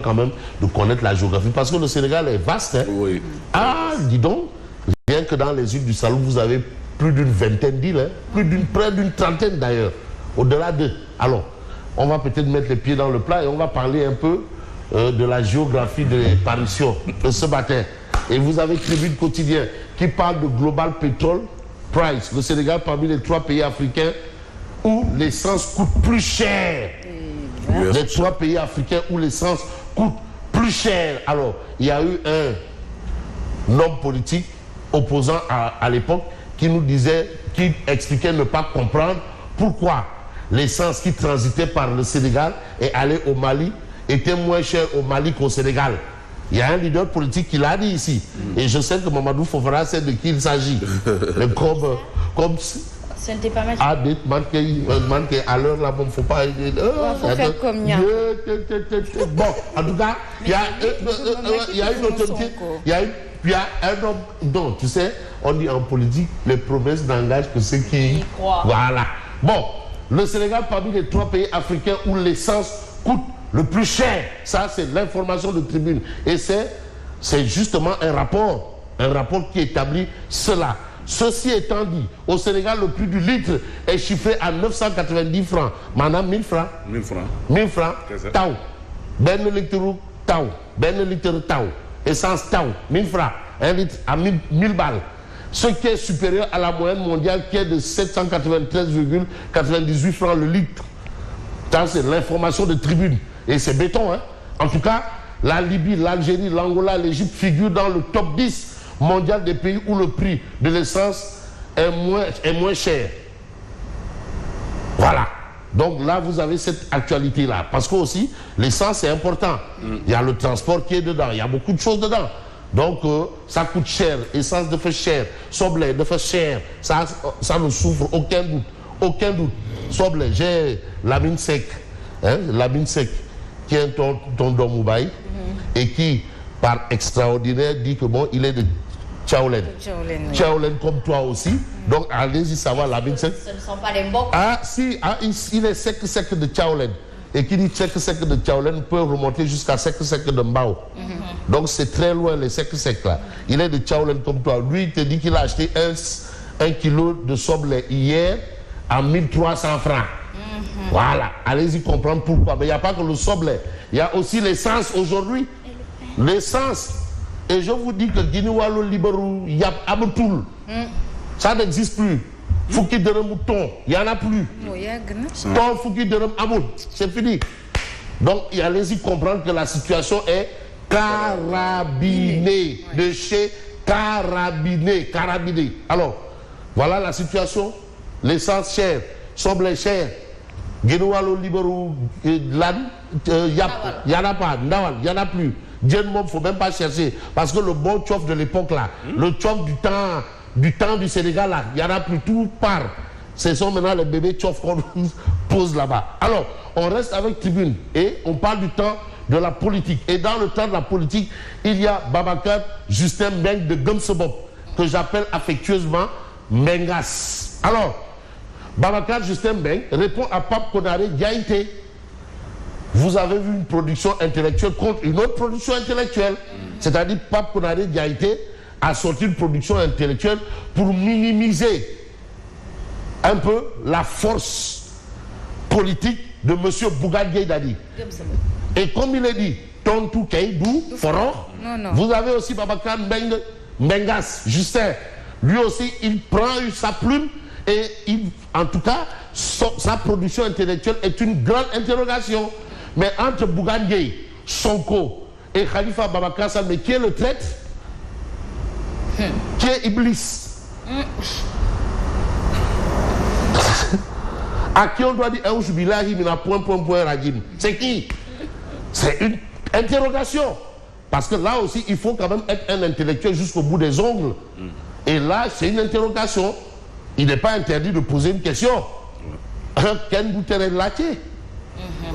quand même de connaître la géographie, parce que le Sénégal est vaste. Hein. Oui. Ah, dis donc, rien que dans les îles du Saloum, vous avez plus d'une vingtaine d'îles, hein, près d'une trentaine d'ailleurs, au-delà d'eux. Alors, on va peut-être mettre les pieds dans le plat et on va parler un peu de la géographie des parutions de ce matin. Et vous avez Tribune Quotidien qui parle de Global Petrol Price, le Sénégal parmi les 3 pays africains où l'essence coûte plus cher. Les 3 pays africains où l'essence coûte plus cher. Alors, il y a eu un homme politique opposant à l'époque qui nous disait, qui expliquait ne pas comprendre pourquoi l'essence qui transitait par le Sénégal et allait au Mali était moins chère au Mali qu'au Sénégal. Il y a un leader politique qui l'a dit ici. Et je sais que Mamadou Fofana sait de qui il s'agit. Comme ce n'était pas mal. Ah, manqué à l'heure là, bon, faut pas. Faut faire comme Nia. Bon, en tout cas, il y a une autorité. Il y a un homme. Donc, tu sais, on dit en politique, les promesses n'engagent que ceux qui y croient. Voilà. Bon, le Sénégal parmi les 3 pays africains où l'essence coûte le plus cher. Ça, c'est l'information de Tribune. Et c'est justement un rapport qui établit cela. Ceci étant dit, au Sénégal, le prix du litre est chiffré à 990 francs. Maintenant, 1000 francs. 1000 francs. 1000 francs. Tau. Ben litre tau. Ben litre tau. Essence tau. 1000 francs. 1 litre à 1000 balles. Ce qui est supérieur à la moyenne mondiale qui est de 793,98 francs le litre. Ça, c'est l'information de Tribune. Et c'est béton, hein. En tout cas, la Libye, l'Algérie, l'Angola, l'Égypte figurent dans le top 10 mondial des pays où le prix de l'essence est moins cher. Voilà. Donc là, vous avez cette actualité-là. Parce que aussi, l'essence, c'est important. Il y a le transport qui est dedans. Il y a beaucoup de choses dedans. Donc, ça coûte cher. Essence de fait cher. Soblé de fait cher. Ça ne souffre aucun doute. Aucun doute. Soblé, j'ai la mine sec. Hein, la mine sec qui est ton Moubaï et qui, par extraordinaire, dit que bon, il est de Tchaolen. Tchaolen comme toi aussi. Donc, allez-y savoir la mine sec. Ce ne sont pas les Mbok. Ah, si, il est sec de Tchaolen. Et qui dit sec de Tchaolen peut remonter jusqu'à sec de Mbao. Donc, c'est très loin, les secs là. Il est de Tchaolen comme toi. Lui, il te dit qu'il a acheté un kilo de soble hier à 1300 francs. Voilà, allez-y comprendre pourquoi. Mais il n'y a pas que le soble. Il y a aussi l'essence aujourd'hui. L'essence. Et je vous dis que Guinée-Wallou, Liberou, Yap, Aboutoul, ça n'existe plus. Fouki Derem Mouton, il n'y en a plus. Ton Fouki Derem Amoud, c'est fini. Donc, allez-y comprendre que la situation est carabinée. De chez carabiné. Alors, voilà la situation. L'essence chère, soble cher. Guénoualo, Liberou, Yap, il n'y en a pas. Ndawal, il n'y en a plus. Dieu ne faut même pas chercher. Parce que le bon tchof de l'époque là, le tchof du temps du Sénégal là, il n'y en a plus, tout part. Ce sont maintenant les bébés tchof qu'on pose là-bas. Alors, on reste avec Tribune et on parle du temps de la politique. Et dans le temps de la politique, il y a Babacar Justin Mbeng de Gumsebop, que j'appelle affectueusement Mengas. Alors, Babacar Justin Mbeng répond à Pape Konaré Diaïté. Vous avez vu une production intellectuelle contre une autre production intellectuelle. C'est-à-dire Pape Konaré Diaïté a sorti une production intellectuelle pour minimiser un peu la force politique de M. Bougane Gueye Dany. Et comme il est dit, Tontou Keïdou, Foron, vous avez aussi Babacar Mbengas, Justin. Lui aussi, il prend sa plume et en tout cas, sa production intellectuelle est une grande interrogation. Mais entre Bougane Gueye, Sonko et Khalifa Babacar Sall, mais qui est le traître? Qui est Iblis? À qui on doit dire c'est qui? C'est une interrogation. Parce que là aussi, il faut quand même être un intellectuel jusqu'au bout des ongles. Et là, c'est une interrogation. Il n'est pas interdit de poser une question.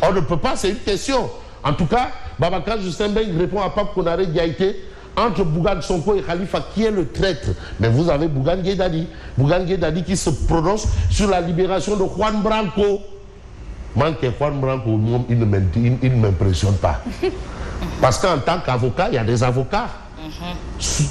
On ne peut pas, c'est une question. En tout cas, Babacar Justin Mbeng répond à Pape Konaré Diaïté. Entre Bougane Sonko et Khalifa, qui est le traître? Mais vous avez Bougane Gueye Dany. Bougane Gueye Dany qui se prononce sur la libération de Juan Branco. Manque Juan Branco, il ne m'impressionne pas. Parce qu'en tant qu'avocat, il y a des avocats.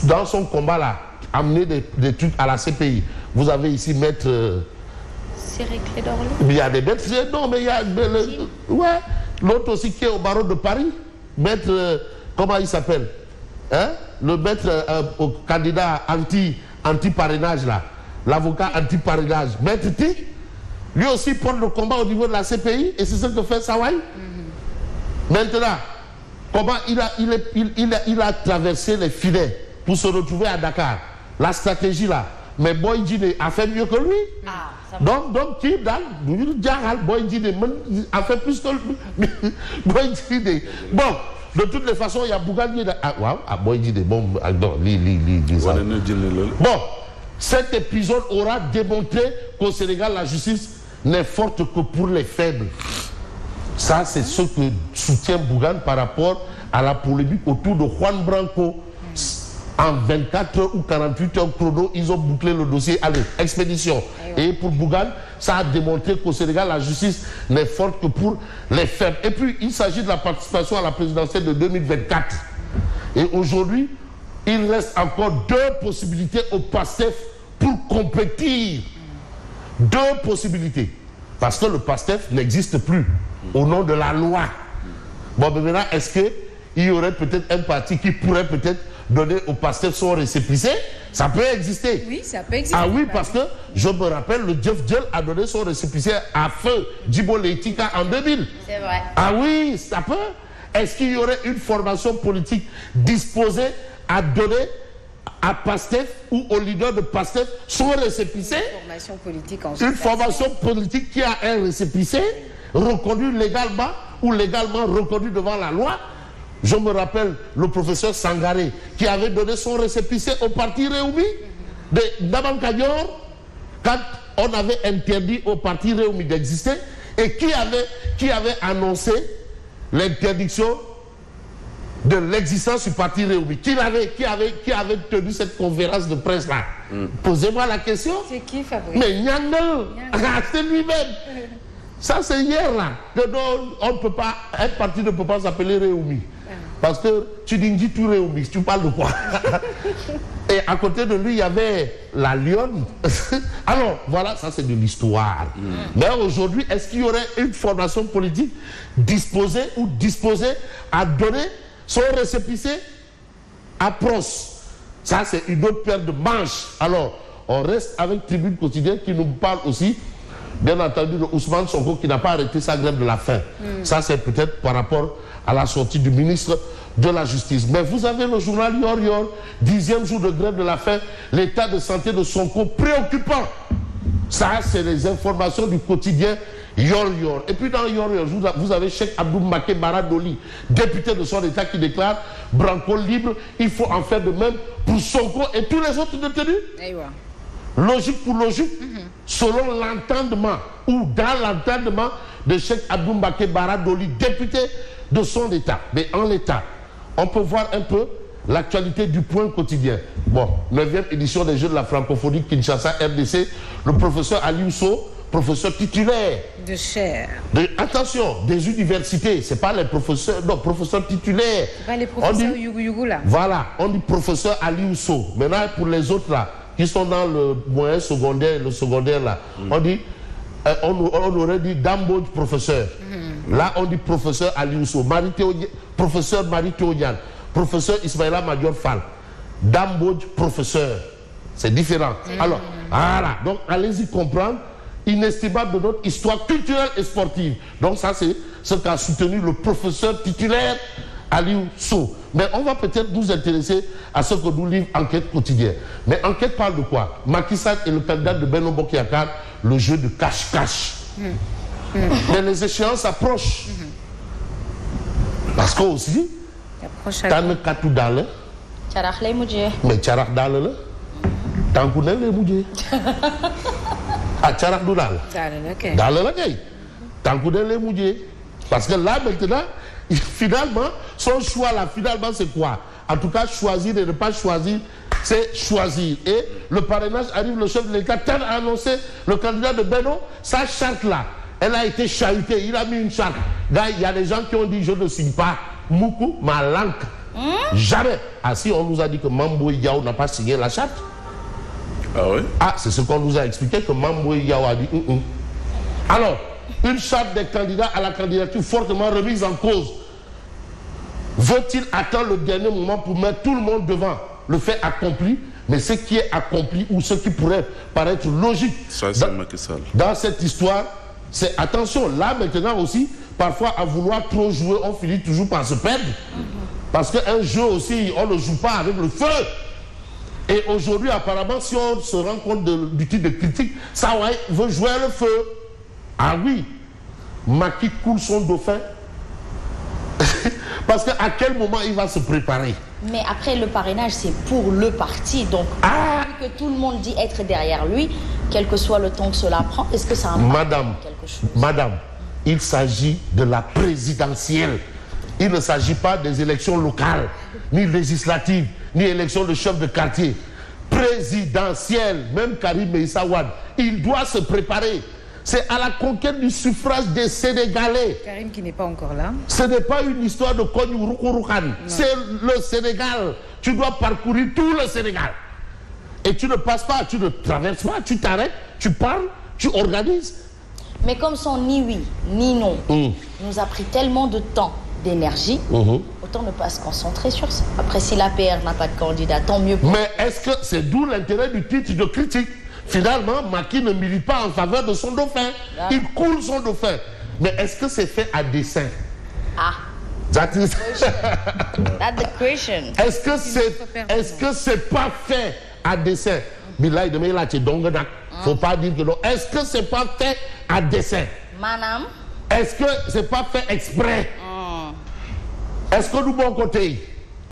Dans son combat là, amener des trucs à la CPI. Vous avez ici maître... Cyril Clédorli. Il y a des maîtres... Non, mais il y a... ouais, l'autre aussi qui est au barreau de Paris. Maître... comment il s'appelle? Hein? Le maître au candidat anti-parrainage là. L'avocat anti-parrainage. Maître T. Lui aussi porte le combat au niveau de la CPI. Et c'est ce que fait Sawai. Maintenant, comment il a traversé les filets pour se retrouver à Dakar. La stratégie là. Mais Boy Djiné a fait mieux que lui. Donc qui dans Boy Djiné a fait plus que lui. Boy Djiné. Bon, de toutes les façons, il y a Bougane. Boy Djiné. Bon, bon, cet épisode aura démontré qu'au Sénégal, la justice n'est forte que pour les faibles. Ça, c'est ce que soutient Bougane par rapport à la polémique autour de Juan Branco. En 24 heures ou 48 heures chrono, ils ont bouclé le dossier. Allez, expédition. Et pour Bougane, ça a démontré qu'au Sénégal, la justice n'est forte que pour les faibles. Et puis, il s'agit de la participation à la présidentielle de 2024. Et aujourd'hui, il reste encore 2 possibilités au PASTEF pour compétir. 2 possibilités. Parce que le PASTEF n'existe plus au nom de la loi. Bon, mais maintenant, est-ce qu'il y aurait peut-être un parti qui pourrait peut-être donner au PASTEF son récépissé? Ça peut exister. Oui, ça peut exister. Ah oui, parce que je me rappelle, le Jeff Djel a donné son récépissé à feu Djibo Leïtika en 2000. C'est vrai. Ah oui, ça peut. Est-ce qu'il y aurait une formation politique disposée à donner à PASTEF ou au leader de PASTEF son récépissé? Formation politique en une formation politique qui a un récépissé reconnu légalement ou légalement reconnu devant la loi. Je me rappelle le professeur Sangaré qui avait donné son récépissé au parti Réumi de Daban Kadior quand on avait interdit au parti Réumi d'exister et qui avait annoncé l'interdiction de l'existence du parti Réumi. Qui avait tenu cette conférence de presse là? Posez-moi la question. C'est qui, Fabrice? Mais Nyangel, c'est lui-même. Ça c'est hier là. On ne peut pas, un parti ne peut pas s'appeler Réumi. Parce que tu dis tout Réumi, tu parles de quoi? Et à côté de lui, il y avait la Lionne. Alors, voilà, ça c'est de l'histoire. Mais aujourd'hui, est-ce qu'il y aurait une formation politique disposée à donner son récépissé à Pros? Ça, c'est une autre paire de manches. Alors, on reste avec Tribune Quotidienne qui nous parle aussi, bien entendu, de Ousmane Sonko qui n'a pas arrêté sa grève de la faim. Ça, c'est peut-être par rapport à la sortie du ministre de la Justice. Mais vous avez le journal Yor Yor, 10e jour de grève de la faim, l'état de santé de Sonko préoccupant. Ça, c'est les informations du quotidien Yor Yor. Et puis dans Yor Yor, vous avez Cheikh Abdou Mbaké Bara Dolly, député de son état qui déclare Branco libre, il faut en faire de même pour Sonko et tous les autres détenus. Logique pour logique, selon l'entendement ou dans l'entendement de Cheikh Abdou Mbaké Bara Dolly, député de son état. Mais en l'état, on peut voir un peu l'actualité du Point quotidien. Bon, 9e édition des Jeux de la francophonie Kinshasa RDC, le professeur Aliou Sow, professeur titulaire de chaire. Attention, des universités, c'est pas les professeurs, non, professeurs titulaires. C'est pas les professeurs Yougou là. Voilà, on dit professeur Aliou Sow. Maintenant, pour les autres là, qui sont dans le moyen secondaire, le secondaire là, on dit, on aurait dit Dambodj professeur. Là, on dit professeur Aliou Sow, professeur Marie Théonian, professeur Ismaïla Madior Fall, Dambodj professeur. C'est différent. Alors, voilà. Donc, allez-y comprendre, inestimable de notre histoire culturelle et sportive. Donc, ça, c'est ce qu'a soutenu le professeur titulaire Aliou Sow. Mais on va peut-être nous intéresser à ce que nous livre Enquête quotidienne. Mais Enquête parle de quoi? Macky Sall et le candidat de Benno Bokk Yakaar, le jeu de cache-cache. Mais les échéances approchent. Parce que aussi, tànn katu daal. Carax lay mujjee. Mais carax daal la. tànku ne lay mujjee. Ah carax du daal. daal la kay. tànku ne lay mujjee. Parce que là maintenant, finalement, son choix là, finalement c'est quoi? En tout cas, choisir et ne pas choisir, c'est choisir. Et le parrainage arrive, le chef de l'État tente à annoncer le candidat de Benno, sa charte là, elle a été chahutée, il a mis une charte. Là, il y a des gens qui ont dit je ne signe pas. Moukou Malank. Jamais. Ah si, on nous a dit que Mamboy Diao n'a pas signé la charte. Ah oui? Ah, c'est ce qu'on nous a expliqué, que Mamboy Diao a dit Alors, une charte des candidats à la candidature fortement remise en cause. Veut-il attendre le dernier moment pour mettre tout le monde devant le fait accompli? Mais ce qui est accompli ou ce qui pourrait paraître logique dans cette histoire, c'est attention, là maintenant aussi, parfois à vouloir trop jouer, on finit toujours par se perdre. Parce qu'un jeu aussi, on ne joue pas avec le feu. Et aujourd'hui, apparemment, si on se rend compte du type de critique, ça ouais, veut jouer le feu. Ah oui, Macky coule son dauphin. Parce qu'à quel moment il va se préparer? Mais après, le parrainage, c'est pour le parti. Donc, vu que tout le monde dit être derrière lui, quel que soit le temps que cela prend, est-ce que ça impacte quelque chose? Madame, il s'agit de la présidentielle. Il ne s'agit pas des élections locales, ni législatives, ni élections de chef de quartier. Présidentielle, même Karim Meïssa Wade, il doit se préparer. C'est à la conquête du suffrage des Sénégalais. Karim qui n'est pas encore là. Ce n'est pas une histoire de Konyurukurukan. C'est le Sénégal. Tu dois parcourir tout le Sénégal. Et tu ne passes pas, tu ne traverses pas, tu t'arrêtes, tu parles, tu organises. Mais comme son ni oui, ni non nous a pris tellement de temps, d'énergie, autant ne pas se concentrer sur ça. Après, si l'APR n'a pas de candidat, tant mieux pour... Mais est-ce que c'est d'où l'intérêt du titre de critique? Finalement, Macky ne milite pas en faveur de son dauphin. Il coule son dauphin. Mais est-ce que c'est fait à dessein? That's the question. Est-ce que c'est pas fait à dessein? Billahi de Meila, tu donganak. Faut pas dire que non. Est-ce que c'est pas fait à dessein? Madame? Est-ce que c'est pas fait exprès? Est-ce que nous bon côté?